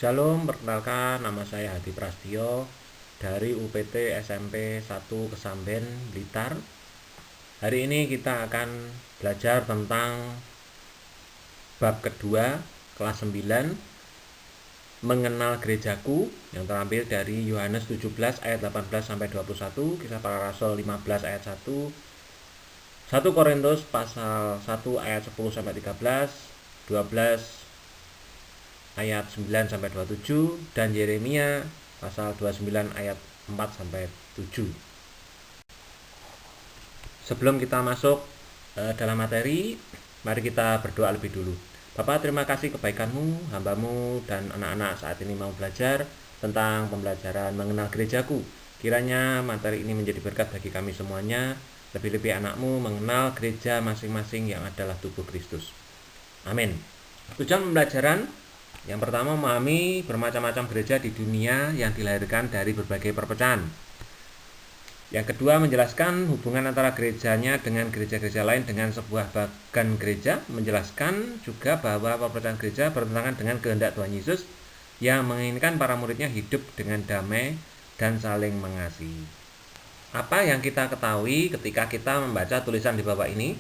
Shalom, perkenalkan nama saya Hadi Prastio dari UPT SMP 1 Kesamben, Blitar. Hari ini kita akan belajar tentang bab kedua, kelas 9, mengenal gerejaku, yang terambil dari Yohanes 17 ayat 18 sampai 21, Kisah Para Rasul 15 ayat 1, 1 Korintus pasal 1 ayat 10 sampai 13, 12 ayat 9 sampai 27, dan Yeremia pasal 29 ayat 4 sampai 7. Sebelum kita masuk dalam materi, mari kita berdoa lebih dulu. Bapa, terima kasih kebaikan-Mu, hamba-Mu dan anak-anak saat ini mau belajar tentang pembelajaran mengenal gerejaku. Kiranya materi ini menjadi berkat bagi kami semuanya, lebih-lebih anak-Mu mengenal gereja masing-masing yang adalah tubuh Kristus. Amin. Tujuan pembelajaran yang pertama, memahami bermacam-macam gereja di dunia yang dilahirkan dari berbagai perpecahan. Yang kedua, menjelaskan hubungan antara gerejanya dengan gereja-gereja lain dengan sebuah bagan gereja. Menjelaskan juga bahwa perpecahan gereja bertentangan dengan kehendak Tuhan Yesus yang menginginkan para muridnya hidup dengan damai dan saling mengasihi. Apa yang kita ketahui ketika kita membaca tulisan di bawah ini?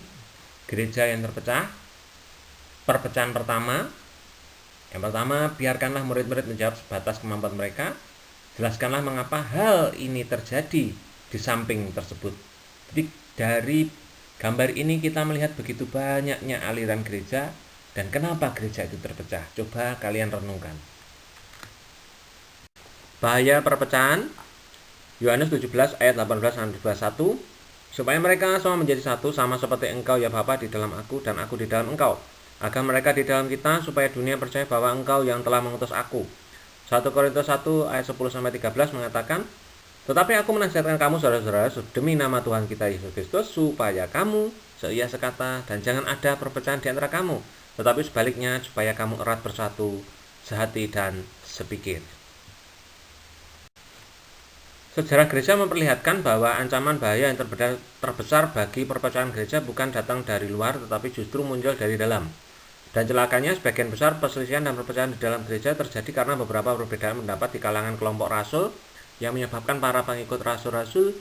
Gereja yang terpecah. Perpecahan pertama. Yang pertama, biarkanlah murid-murid menjawab sebatas kemampuan mereka. Jelaskanlah mengapa hal ini terjadi di samping tersebut. Jadi dari gambar ini kita melihat begitu banyaknya aliran gereja dan kenapa gereja itu terpecah. Coba kalian renungkan. Bahaya perpecahan, Yohanes 17 ayat 18 sampai 21, supaya mereka semua menjadi satu sama seperti Engkau ya Bapa di dalam aku dan aku di dalam Engkau, agar mereka di dalam kita, supaya dunia percaya bahwa Engkau yang telah mengutus aku. 1 Korintus 1 ayat 10 sampai 13 mengatakan, tetapi aku menasihatkan kamu saudara-saudara demi nama Tuhan kita Yesus Kristus, supaya kamu seia sekata dan jangan ada perpecahan di antara kamu, tetapi sebaliknya supaya kamu erat bersatu, sehati dan sepikir. Sejarah gereja memperlihatkan bahwa ancaman bahaya yang terbesar bagi perpecahan gereja bukan datang dari luar, tetapi justru muncul dari dalam. Dan celakanya, sebagian besar perselisihan dan perpecahan di dalam gereja terjadi karena beberapa perbedaan pendapat di kalangan kelompok rasul yang menyebabkan para pengikut rasul-rasul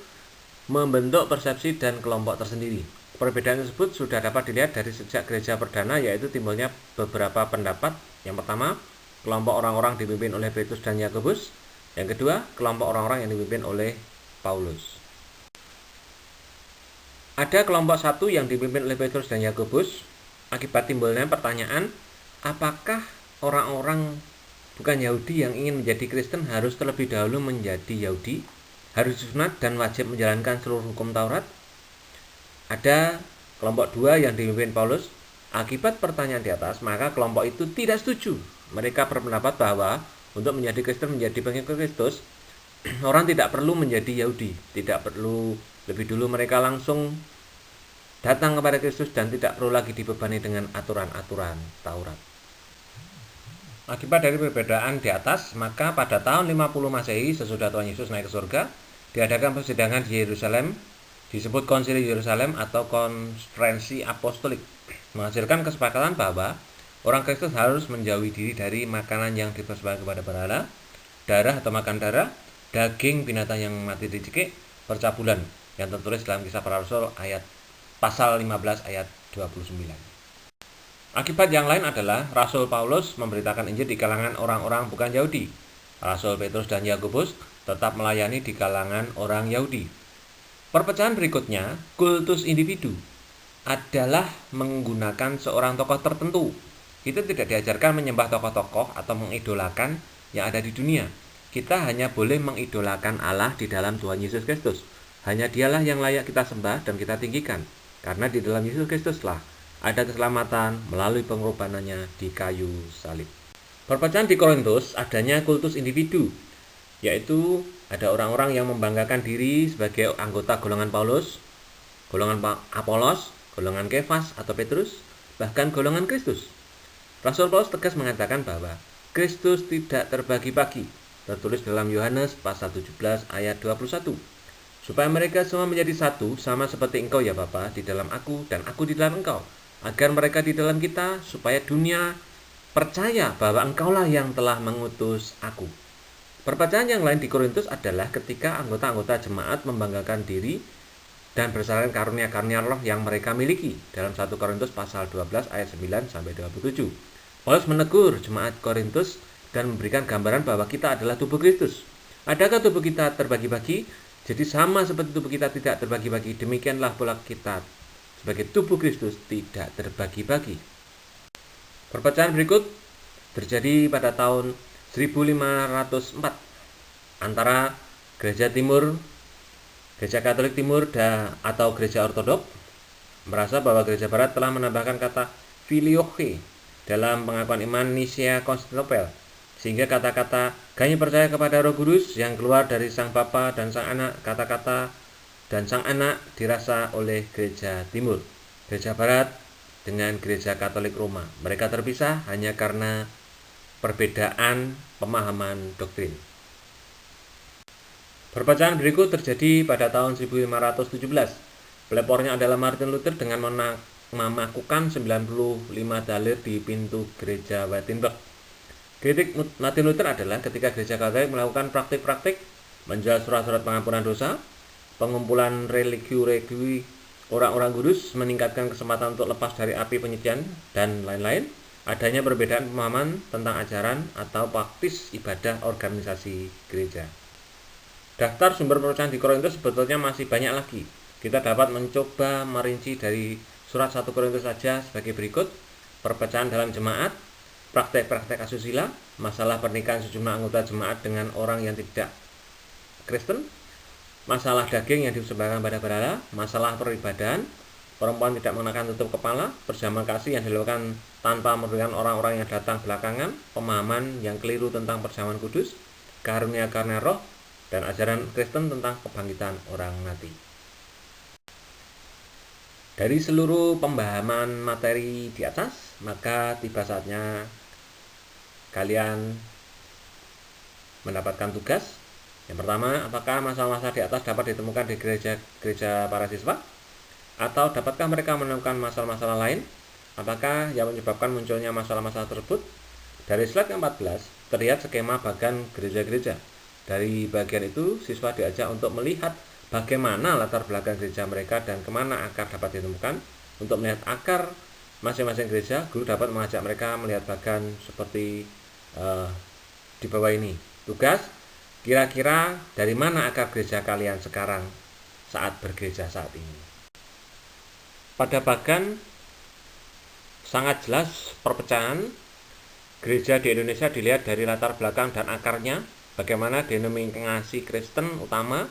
membentuk persepsi dan kelompok tersendiri. Perbedaan tersebut sudah dapat dilihat dari sejak gereja perdana, yaitu timbulnya beberapa pendapat. Yang pertama, kelompok orang-orang dipimpin oleh Petrus dan Yakobus. Yang kedua, kelompok orang-orang yang dipimpin oleh Paulus. Ada kelompok satu yang dipimpin oleh Petrus dan Yakobus. Akibat timbulnya pertanyaan, apakah orang-orang bukan Yahudi yang ingin menjadi Kristen harus terlebih dahulu menjadi Yahudi, harus disunat dan wajib menjalankan seluruh hukum Taurat? Ada kelompok dua yang dipimpin Paulus. Akibat pertanyaan di atas, maka kelompok itu tidak setuju. Mereka berpendapat bahwa untuk menjadi Kristen, menjadi pengikut Kristus, orang tidak perlu menjadi Yahudi, tidak perlu lebih dulu mereka langsung datang kepada Kristus dan tidak perlu lagi dibebani dengan aturan-aturan Taurat. Akibat dari perbedaan di atas, maka pada tahun 50 Masehi sesudah Tuhan Yesus naik ke surga, diadakan persidangan di Yerusalem, disebut Konsili Yerusalem atau Konferensi Apostolik, menghasilkan kesepakatan bahwa orang Kristen harus menjauhi diri dari makanan yang dipersembahkan kepada berhala, darah atau makan darah, daging binatang yang mati dicekik, percabulan, yang tertulis dalam Kisah Para Rasul ayat pasal 15 ayat 29. Akibat yang lain adalah Rasul Paulus memberitakan Injil di kalangan orang-orang bukan Yahudi. Rasul Petrus dan Yakobus tetap melayani di kalangan orang Yahudi. Perpecahan berikutnya, kultus individu, adalah menggunakan seorang tokoh tertentu. Kita tidak diajarkan menyembah tokoh-tokoh atau mengidolakan yang ada di dunia. Kita hanya boleh mengidolakan Allah di dalam Tuhan Yesus Kristus. Hanya Dialah yang layak kita sembah dan kita tinggikan. Karena di dalam Yesus Kristuslah ada keselamatan melalui pengorbanannya di kayu salib. Perpecahan di Korintus adanya kultus individu, yaitu ada orang-orang yang membanggakan diri sebagai anggota golongan Paulus, golongan Apolos, golongan Kefas atau Petrus, bahkan golongan Kristus. Rasul Paulus tegas mengatakan bahwa Kristus tidak terbagi-bagi, tertulis dalam Yohanes pasal 17 ayat 21. Supaya mereka semua menjadi satu, sama seperti Engkau ya Bapa di dalam aku dan aku di dalam Engkau, agar mereka di dalam kita, supaya dunia percaya bahwa engkaulah yang telah mengutus aku. Perpecahan yang lain di Korintus adalah ketika anggota-anggota jemaat membanggakan diri dan bersarang karunia-karunia roh yang mereka miliki dalam 1 Korintus pasal 12 ayat 9 sampai 27. Paulus menegur jemaat Korintus dan memberikan gambaran bahwa kita adalah tubuh Kristus. Adakah tubuh kita terbagi-bagi? Jadi sama seperti tubuh kita tidak terbagi-bagi, demikianlah pula kita sebagai tubuh Kristus tidak terbagi-bagi. Perpecahan berikut terjadi pada tahun 1504 antara Gereja Timur, Gereja Katolik Timur atau Gereja Ortodok merasa bahwa Gereja Barat telah menambahkan kata filioque dalam pengakuan iman Nicea Konstantinopel, sehingga kata-kata kami percaya kepada Roh Kudus yang keluar dari Sang Bapa dan Sang Anak, kata-kata dan Sang Anak dirasa oleh Gereja Timur. Gereja Barat dengan Gereja Katolik Roma, mereka terpisah hanya karena perbedaan pemahaman doktrin. Perpecahan berikut terjadi pada tahun 1517. Pelepornya adalah Martin Luther dengan memakukan 95 dalil di pintu gereja Wittenberg. Kritik Martin Luther adalah ketika gereja Katolik melakukan praktik-praktik menjual surat-surat pengampunan dosa, pengumpulan religi orang-orang kudus, meningkatkan kesempatan untuk lepas dari api penyucian, dan lain-lain. Adanya perbedaan pemahaman tentang ajaran atau praktis ibadah organisasi gereja. Daftar sumber perpecahan di Korintus sebetulnya masih banyak lagi. Kita dapat mencoba merinci dari surat 1 Korintus saja sebagai berikut: perpecahan dalam jemaat, praktek-praktek asusila, masalah pernikahan sejumlah anggota jemaat dengan orang yang tidak Kristen, masalah daging yang dipersembahkan pada berhala, masalah peribadahan, perempuan tidak mengenakan tutup kepala, perjamuan kasih yang dilakukan tanpa merugikan orang-orang yang datang belakangan, pemahaman yang keliru tentang perjamuan kudus, karunia-karunia roh, dan ajaran Kristen tentang kebangkitan orang mati. Dari seluruh pembahaman materi di atas, maka tiba saatnya kalian mendapatkan tugas. Yang pertama, apakah masalah-masalah di atas dapat ditemukan di gereja para siswa? Atau dapatkah mereka menemukan masalah-masalah lain? Apakah yang menyebabkan munculnya masalah-masalah tersebut? Dari slide 14 terlihat skema bagan gereja-gereja. Dari bagian itu, siswa diajak untuk melihat bagaimana latar belakang gereja mereka dan kemana akar dapat ditemukan. Untuk melihat akar masing-masing gereja, guru dapat mengajak mereka melihat bagan seperti di bawah ini. Tugas, kira-kira dari mana akar gereja kalian sekarang saat bergereja saat ini? Pada bagan sangat jelas perpecahan gereja di Indonesia dilihat dari latar belakang dan akarnya, bagaimana denominasi Kristen utama,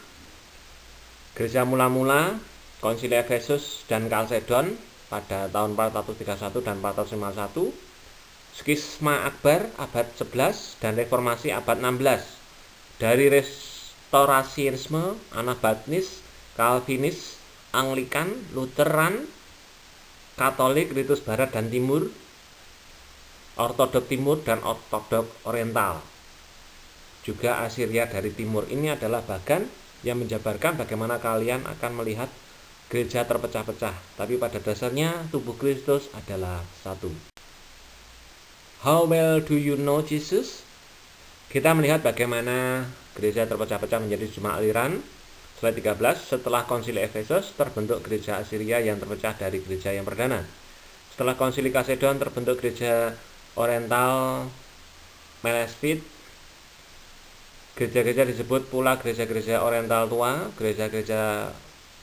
gereja mula-mula, Konsili Efesus dan Kalsedon pada tahun 431 dan 451, skisma Akbar abad 11 dan reformasi abad 16, dari restorasiisme, Anabaptis, Calvinis, Anglikan, Lutheran, Katolik, Ritus Barat dan Timur, Ortodok Timur dan Ortodok Oriental, juga Assyria dari Timur. Ini adalah bagan yang menjabarkan bagaimana kalian akan melihat gereja terpecah-pecah, tapi pada dasarnya tubuh Kristus adalah satu. How well do you know Jesus? Kita melihat bagaimana gereja terpecah-pecah menjadi sejumlah aliran. Slide 13, setelah konsili Efesus terbentuk gereja Assyria yang terpecah dari gereja yang perdana. Setelah konsili Kalsedon terbentuk gereja Oriental Melespit. Gereja-gereja disebut pula gereja-gereja Oriental tua, gereja-gereja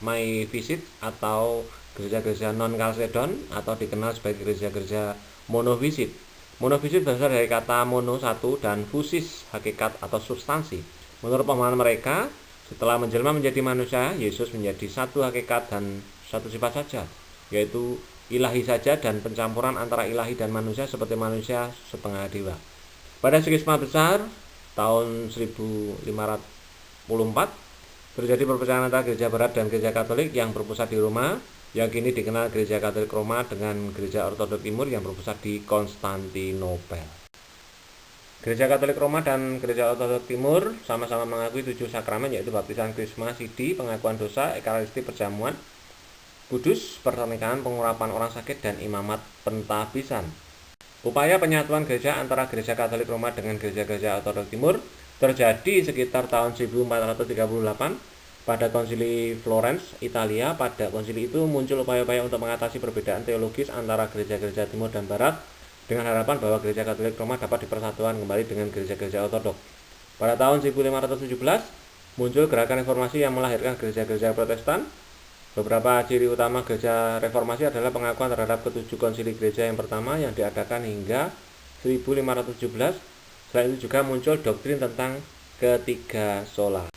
Maifisit atau gereja-gereja non-Kalsedon, atau dikenal sebagai gereja-gereja monofisit. Monofisit berasal dari kata mono, satu, dan fusis, hakikat atau substansi. Menurut pemahaman mereka, setelah menjelma menjadi manusia, Yesus menjadi satu hakikat dan satu sifat saja, yaitu ilahi saja dan pencampuran antara ilahi dan manusia seperti manusia setengah dewa. Pada skisma besar tahun 1544 terjadi perpecahan antara gereja Barat dan gereja Katolik yang berpusat di Roma, yang kini dikenal gereja Katolik Roma, dengan gereja Ortodok Timur yang berpusat di Konstantinopel. Gereja Katolik Roma dan Gereja Ortodok Timur sama-sama mengakui 7 sakramen, yaitu baptisan, krisma, sidi, pengakuan dosa, ekaristi, perjamuan kudus, pernikahan, pengurapan orang sakit, dan imamat pentabisan. Upaya penyatuan gereja antara Gereja Katolik Roma dengan gereja-gereja Ortodoks Timur terjadi sekitar tahun 1438 pada Konsili Florence, Italia. Pada konsili itu muncul upaya-upaya untuk mengatasi perbedaan teologis antara gereja-gereja Timur dan Barat dengan harapan bahwa Gereja Katolik Roma dapat dipersatukan kembali dengan gereja-gereja Ortodoks. Pada tahun 1517 muncul gerakan reformasi yang melahirkan gereja-gereja Protestan. Beberapa ciri utama gereja reformasi adalah pengakuan terhadap ketujuh konsili gereja yang pertama yang diadakan hingga 1517. Selain itu juga muncul doktrin tentang ketiga sola.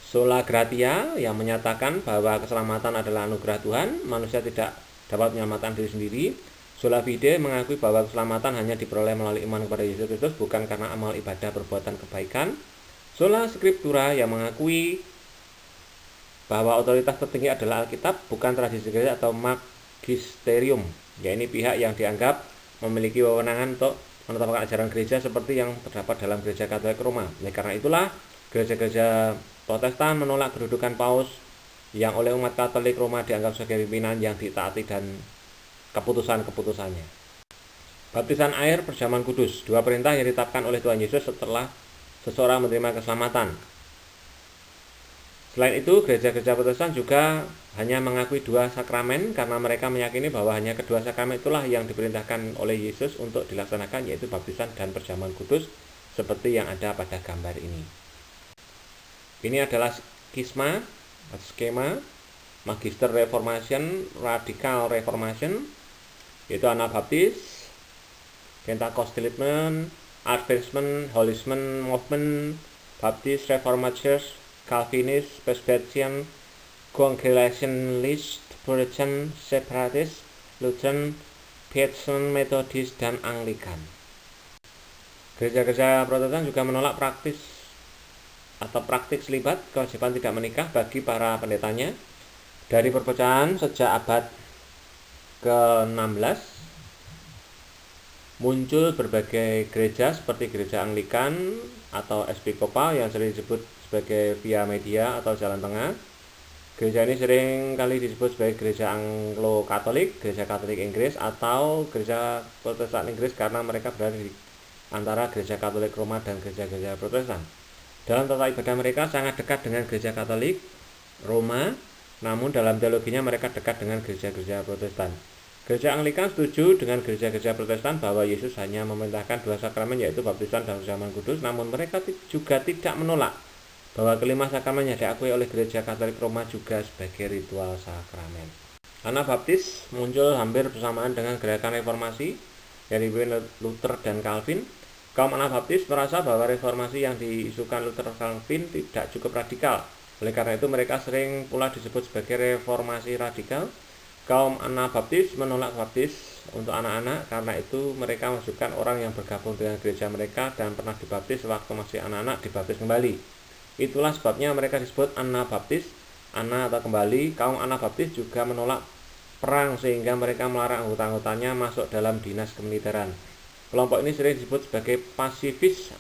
Sola gratia yang menyatakan bahwa keselamatan adalah anugerah Tuhan, manusia tidak dapat menyelamatkan diri sendiri. Sola fide mengakui bahwa keselamatan hanya diperoleh melalui iman kepada Yesus Kristus, bukan karena amal ibadah perbuatan kebaikan. Sola scriptura yang mengakui bahwa otoritas tertinggi adalah Alkitab, bukan tradisi gereja atau magisterium, yaitu pihak yang dianggap memiliki wewenangan untuk menetapkan ajaran gereja seperti yang terdapat dalam Gereja Katolik Roma. Karena itulah gereja-gereja Protestan menolak kedudukan Paus yang oleh umat Katolik Roma dianggap sebagai pimpinan yang ditaati dan keputusan-keputusannya. Baptisan air perjamuan kudus, dua perintah yang ditetapkan oleh Tuhan Yesus setelah seseorang menerima keselamatan. Selain itu, gereja-gereja Protestan juga hanya mengakui dua sakramen karena mereka meyakini bahwa hanya kedua sakramen itulah yang diperintahkan oleh Yesus untuk dilaksanakan, yaitu baptisan dan perjamuan kudus seperti yang ada pada gambar ini. Ini adalah skema Magister Reformation, Radical Reformation, yaitu Anabaptis, Pentecostalism, Adventism, Holism Movement, Baptist, Reformed Church, Calvinist, Presbyterian, Congregationalist, Puritan, Separatist, Lutheran, Puritan, Methodist, dan Anglikan. Gereja-gereja Protestan juga menolak praktik selibat, kewajiban tidak menikah bagi para pendetanya. Dari perpecahan sejak abad ke-16 muncul berbagai gereja seperti gereja Anglikan atau Episkopal yang sering disebut sebagai via media atau jalan tengah. Gereja ini sering kali disebut sebagai gereja Anglo-Katolik, gereja Katolik Inggris, atau gereja Protestan Inggris karena mereka berada di antara gereja Katolik Roma dan gereja-gereja Protestan. Dalam tata ibadah mereka sangat dekat dengan gereja Katolik Roma, namun dalam teologinya mereka dekat dengan gereja-gereja Protestan. Gereja Anglikan setuju dengan gereja-gereja Protestan bahwa Yesus hanya memerintahkan dua sakramen, yaitu baptisan dan perjamuan kudus, namun mereka juga tidak menolak bahwa kelima sakramen yang diakui oleh gereja Katolik Roma juga sebagai ritual sakramen. Anabaptis muncul hampir bersamaan dengan gerakan reformasi dari Luther dan Calvin. Kaum Anabaptis merasa bahwa reformasi yang diisukan Luther dan Calvin tidak cukup radikal. Oleh karena itu mereka sering pula disebut sebagai reformasi radikal. Kaum Anabaptis menolak baptis untuk anak-anak, karena itu mereka masukkan orang yang bergabung dengan gereja mereka dan pernah dibaptis waktu masih anak-anak dibaptis kembali. Itulah sebabnya mereka disebut Anabaptis, anak atau kembali. Kaum Anabaptis juga menolak perang sehingga mereka melarang anggota-anggotanya masuk dalam dinas kemiliteran. Kelompok ini sering disebut sebagai pasifis,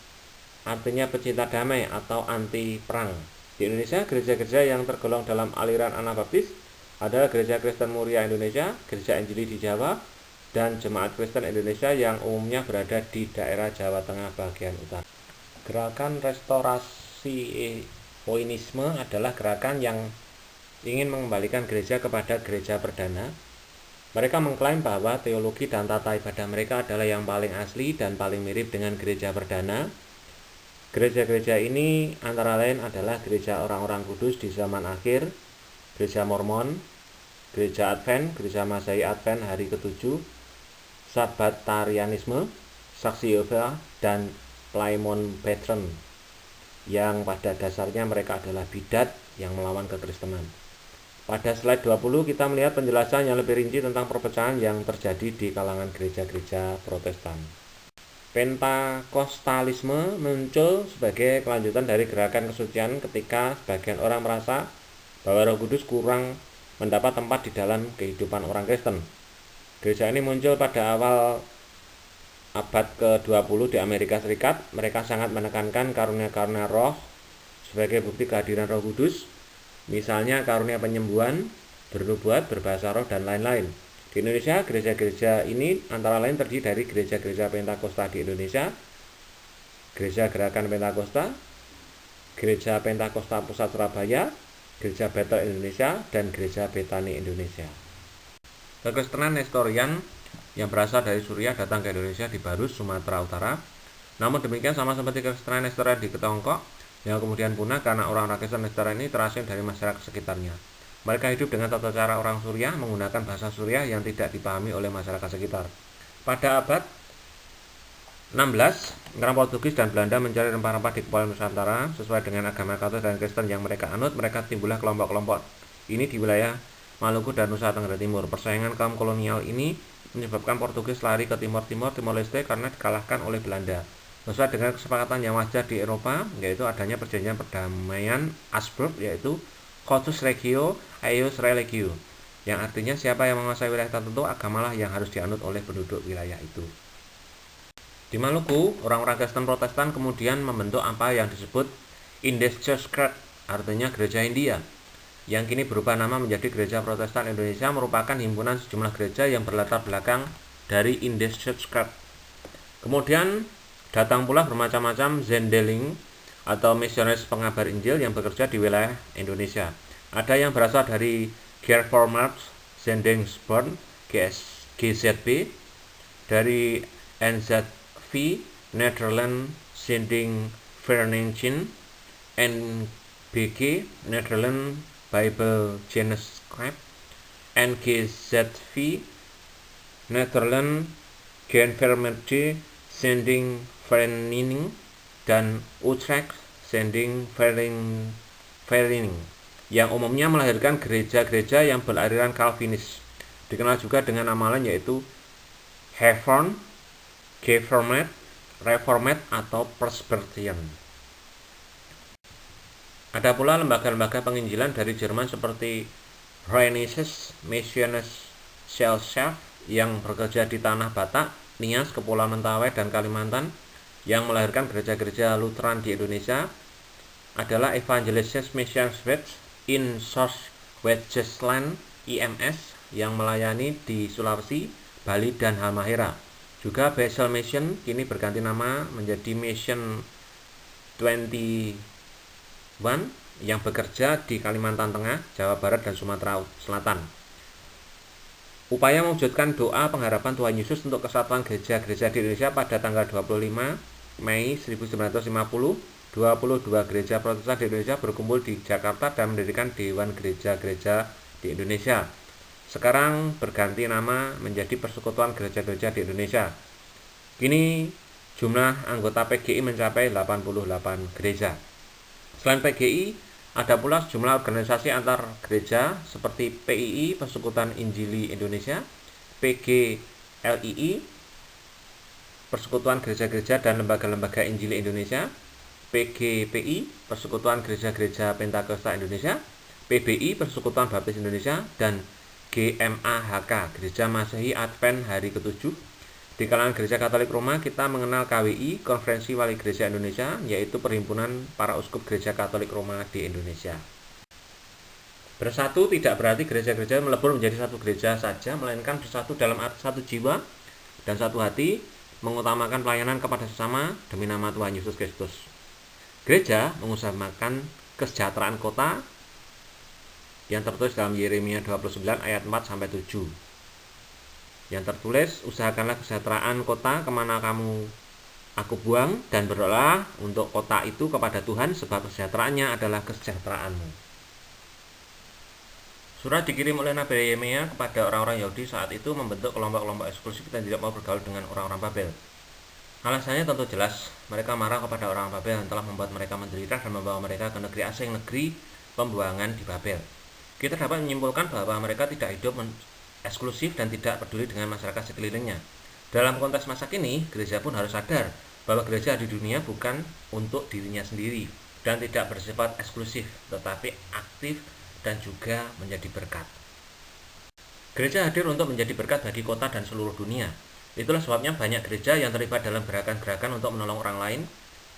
artinya pecinta damai atau anti perang. Di Indonesia, gereja-gereja yang tergolong dalam aliran Anabaptis adalah Gereja Kristen Muria Indonesia, Gereja Injili di Jawa, dan Jemaat Kristen Indonesia yang umumnya berada di daerah Jawa Tengah bagian utara. Gerakan restorasi Poinisme adalah gerakan yang ingin mengembalikan gereja kepada gereja perdana. Mereka mengklaim bahwa teologi dan tata ibadah mereka adalah yang paling asli dan paling mirip dengan gereja perdana. Gereja-gereja ini antara lain adalah Gereja Orang-orang Kudus di Zaman Akhir, Gereja Mormon, Gereja Advent, Gereja Masehi Advent Hari ke-7, Sabbatarianisme, Saksi Yehova, dan Plymouth Brethren, yang pada dasarnya mereka adalah bidat yang melawan kekristenan. Pada slide 20 kita melihat penjelasan yang lebih rinci tentang perpecahan yang terjadi di kalangan gereja-gereja Protestan. Pentakostalisme muncul sebagai kelanjutan dari gerakan kesucian ketika sebagian orang merasa bahwa Roh Kudus kurang mendapat tempat di dalam kehidupan orang Kristen. Gereja ini muncul pada awal abad ke-20 di Amerika Serikat. Mereka sangat menekankan karunia-karunia roh sebagai bukti kehadiran Roh Kudus, misalnya karunia penyembuhan, bernubuat, berbahasa roh, dan lain-lain. Di Indonesia, gereja-gereja ini antara lain terdiri dari gereja-gereja Pentakosta di Indonesia, Gereja Gerakan Pentakosta, Gereja Pentakosta Pusat Surabaya, Gereja Bethel Indonesia, dan Gereja Betani Indonesia. Kekristenan Nestorian yang berasal dari Suriah datang ke Indonesia di Barus, Sumatera Utara. Namun demikian sama seperti kekristenan Nestorian di Tiongkok yang kemudian punah karena orang-orang Kristen Nestorian ini terasing dari masyarakat sekitarnya. Mereka hidup dengan tata cara orang Suriah menggunakan bahasa Suriah yang tidak dipahami oleh masyarakat sekitar. Pada abad 16, orang Portugis dan Belanda mencari rempah-rempah di Kepulauan Nusantara sesuai dengan agama Katolik dan Kristen yang mereka anut. Mereka timbullah kelompok-kelompok ini di wilayah Maluku dan Nusa Tenggara Timur. Persaingan kaum kolonial ini menyebabkan Portugis lari ke Timor Leste karena dikalahkan oleh Belanda. Sesuai dengan kesepakatan yang wajar di Eropa, yaitu adanya perjanjian perdamaian Augsburg, yaitu Cotus Regio, Eius Religio, yang artinya siapa yang menguasai wilayah tertentu, agamalah yang harus dianut oleh penduduk wilayah itu. Di Maluku, orang-orang Kristen Protestan kemudian membentuk apa yang disebut Indian Church, artinya Gereja India, yang kini berubah nama menjadi Gereja Protestan Indonesia, merupakan himpunan sejumlah gereja yang berlatar belakang dari Indian Church. Kemudian datang pula bermacam-macam zendeling atau misionaris pengabar Injil yang bekerja di wilayah Indonesia. Ada yang berasal dari Gereformaat Zendingsborn, GZB, dari NZV, Nederland Zending Vereniging, NBG, Nederland Bible Geneescript, NGZV, Nederland Genvermerde Zending Vereniging, dan Utrecht Zending Vereniging, yang umumnya melahirkan gereja-gereja yang beraliran Calvinis. Dikenal juga dengan nama lain yaitu Hervormd, Reformed, atau Presbyterian. Ada pula lembaga-lembaga penginjilan dari Jerman seperti Rheinisches Missionsgesellschaft yang bekerja di Tanah Batak, Nias, Kepulauan Mentawai, dan Kalimantan, yang melahirkan gereja-gereja Lutheran di Indonesia. Adalah Evangelisches Missionswerk in Zuid-Westland, IMS, yang melayani di Sulawesi, Bali, dan Halmahera. Juga Basel Mission kini berganti nama menjadi Mission 21 yang bekerja di Kalimantan Tengah, Jawa Barat, dan Sumatera Selatan. Upaya mewujudkan doa pengharapan Tuhan Yesus untuk kesatuan gereja-gereja di Indonesia pada tanggal 25 Mei 1950, 22 gereja Protestan di Indonesia berkumpul di Jakarta dan mendirikan Dewan Gereja-Gereja di Indonesia. Sekarang berganti nama menjadi Persekutuan Gereja-Gereja di Indonesia. Kini jumlah anggota PGI mencapai 88 gereja. Selain PGI, ada pula sejumlah organisasi antar gereja seperti PII, Persekutuan Injili Indonesia, PGLII, Persekutuan Gereja-Gereja dan Lembaga-Lembaga Injili Indonesia, PGPI, Persekutuan Gereja-Gereja Pentakosta Indonesia, PBI, Persekutuan Baptis Indonesia, dan GMAHK, Gereja Masehi Advent Hari ke-7. Di kalangan Gereja Katolik Roma, kita mengenal KWI, Konferensi Wali Gereja Indonesia, yaitu perhimpunan para uskup Gereja Katolik Roma di Indonesia. Bersatu tidak berarti gereja-gereja melebur menjadi satu gereja saja, melainkan bersatu dalam arti satu jiwa dan satu hati, mengutamakan pelayanan kepada sesama demi nama Tuhan Yesus Kristus. Gereja mengusahakan kesejahteraan kota yang tertulis dalam Yeremia 29 ayat 4-7. Yang tertulis, usahakanlah kesejahteraan kota kemana aku buang, dan berdoalah untuk kota itu kepada Tuhan, sebab kesejahteraannya adalah kesejahteraanmu. Surat dikirim oleh Nabi Yeremia kepada orang-orang Yahudi saat itu membentuk kelompok-kelompok eksklusif dan tidak mau bergaul dengan orang-orang Babel. Alasannya tentu jelas, mereka marah kepada orang Babel yang telah membuat mereka menderita dan membawa mereka ke negeri asing, negeri pembuangan di Babel. Kita dapat menyimpulkan bahwa mereka tidak hidup eksklusif dan tidak peduli dengan masyarakat sekelilingnya. Dalam konteks masa kini, gereja pun harus sadar bahwa gereja di dunia bukan untuk dirinya sendiri dan tidak bersifat eksklusif, tetapi aktif dan juga menjadi berkat. Gereja hadir untuk menjadi berkat bagi kota dan seluruh dunia. Itulah sebabnya banyak gereja yang terlibat dalam gerakan-gerakan untuk menolong orang lain.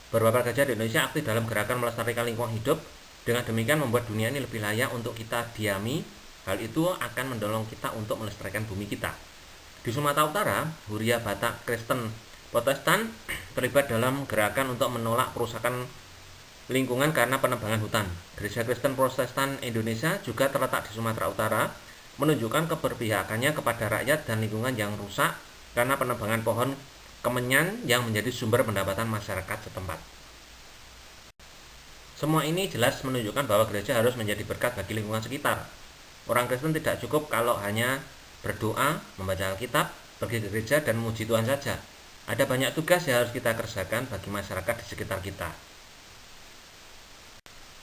Beberapa gereja di Indonesia aktif dalam gerakan melestarikan lingkungan hidup. Dengan demikian membuat dunia ini lebih layak untuk kita diami, Hal itu akan mendorong kita untuk melestarikan bumi kita. Di Sumatera Utara, Huria Batak Kristen Protestan terlibat dalam gerakan untuk menolak perusakan lingkungan karena penebangan hutan. Gereja Kristen Protestan Indonesia juga terletak di Sumatera Utara, menunjukkan keberpihakannya kepada rakyat dan lingkungan yang rusak karena penebangan pohon kemenyan yang menjadi sumber pendapatan masyarakat setempat. Semua ini jelas menunjukkan bahwa gereja harus menjadi berkat bagi lingkungan sekitar. Orang Kristen tidak cukup kalau hanya berdoa, membaca Alkitab, pergi ke gereja, dan memuji Tuhan saja. Ada banyak tugas yang harus kita kerjakan bagi masyarakat di sekitar kita.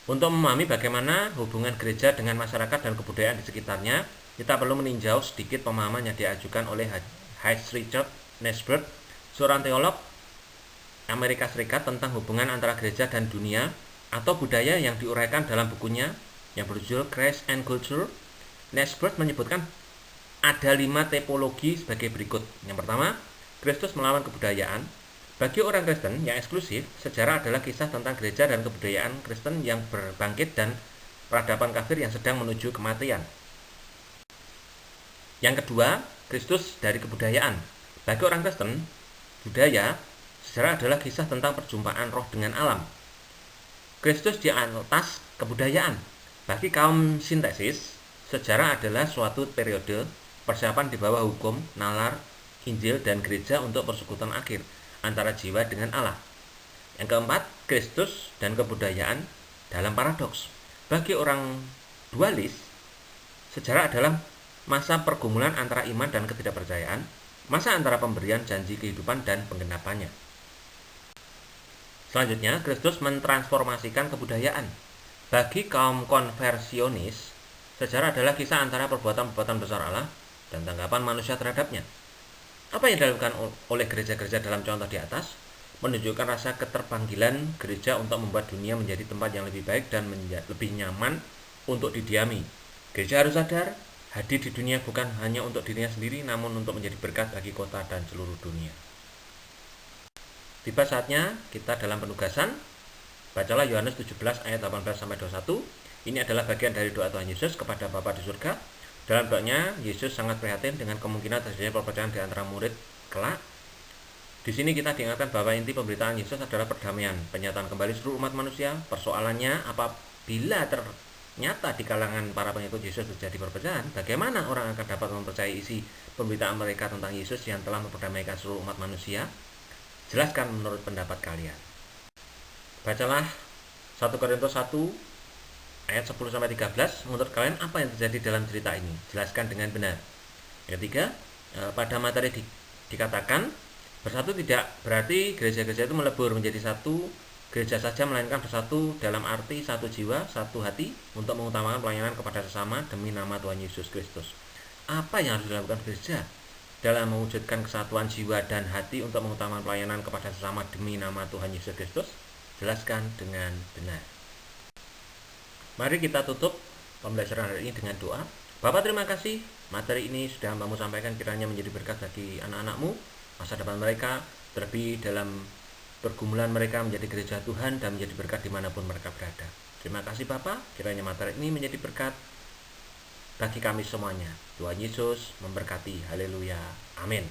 Untuk memahami bagaimana hubungan gereja dengan masyarakat dan kebudayaan di sekitarnya, kita perlu meninjau sedikit pemahaman yang diajukan oleh H. Richard Nesbert, seorang teolog Amerika Serikat, tentang hubungan antara gereja dan dunia atau budaya yang diuraikan dalam bukunya yang berjudul Grace and Culture. Nesbert menyebutkan ada 5 tipologi sebagai berikut. Yang pertama, Kristus melawan kebudayaan. Bagi orang Kristen yang eksklusif, sejarah adalah kisah tentang gereja dan kebudayaan Kristen yang berbangkit dan peradaban kafir yang sedang menuju kematian. Yang kedua, Kristus dari kebudayaan. Bagi orang Kristen, budaya, sejarah adalah kisah tentang perjumpaan roh dengan alam. Kristus di atas kebudayaan. Bagi kaum sintesis, sejarah adalah suatu periode persiapan di bawah hukum, nalar, Injil, dan gereja untuk persekutuan akhir antara jiwa dengan Allah. Yang keempat, Kristus dan kebudayaan dalam paradoks. Bagi orang dualis, sejarah adalah masa pergumulan antara iman dan ketidakpercayaan, masa antara pemberian janji kehidupan dan penggenapannya. Selanjutnya, Kristus mentransformasikan kebudayaan. Bagi kaum konversionis, sejarah adalah kisah antara perbuatan-perbuatan besar Allah dan tanggapan manusia terhadapnya. Apa yang dilakukan oleh gereja-gereja dalam contoh di atas menunjukkan rasa keterpanggilan gereja untuk membuat dunia menjadi tempat yang lebih baik dan lebih nyaman untuk didiami. Gereja harus sadar, hadir di dunia bukan hanya untuk dirinya sendiri, namun untuk menjadi berkat bagi kota dan seluruh dunia. Tiba saatnya kita dalam penugasan. Bacalah Yohanes 17 ayat 18-21. Ini adalah bagian dari doa Tuhan Yesus kepada Bapa di surga. Dalam doanya, Yesus sangat prihatin dengan kemungkinan terjadinya perpecahan di antara murid kelak. Di sini kita diingatkan bahwa inti pemberitaan Yesus adalah perdamaian, penyataan kembali seluruh umat manusia. Persoalannya, apabila ternyata di kalangan para pengikut Yesus terjadi perpecahan, bagaimana orang akan dapat mempercayai isi pemberitaan mereka tentang Yesus yang telah memperdamaikan seluruh umat manusia? Jelaskan menurut pendapat kalian. Bacalah 1 Korintus 1 ayat 10-13, menurut kalian apa yang terjadi dalam cerita ini? Jelaskan dengan benar. Yang ketiga, pada materi dikatakan bersatu tidak berarti gereja-gereja itu melebur menjadi satu gereja saja, melainkan bersatu dalam arti satu jiwa, satu hati untuk mengutamakan pelayanan kepada sesama demi nama Tuhan Yesus Kristus. Apa yang harus dilakukan gereja dalam mewujudkan kesatuan jiwa dan hati untuk mengutamakan pelayanan kepada sesama demi nama Tuhan Yesus Kristus? Jelaskan dengan benar. Mari kita tutup pembelajaran hari ini dengan doa. Bapa, terima kasih materi ini sudah Hamba-Mu sampaikan, kiranya menjadi berkat bagi anak-anak-Mu, masa depan mereka, terlebih dalam pergumulan mereka menjadi gereja Tuhan dan menjadi berkat dimanapun mereka berada. Terima kasih Bapa, kiranya materi ini menjadi berkat bagi kami semuanya. Tuhan Yesus memberkati. Haleluya. Amin.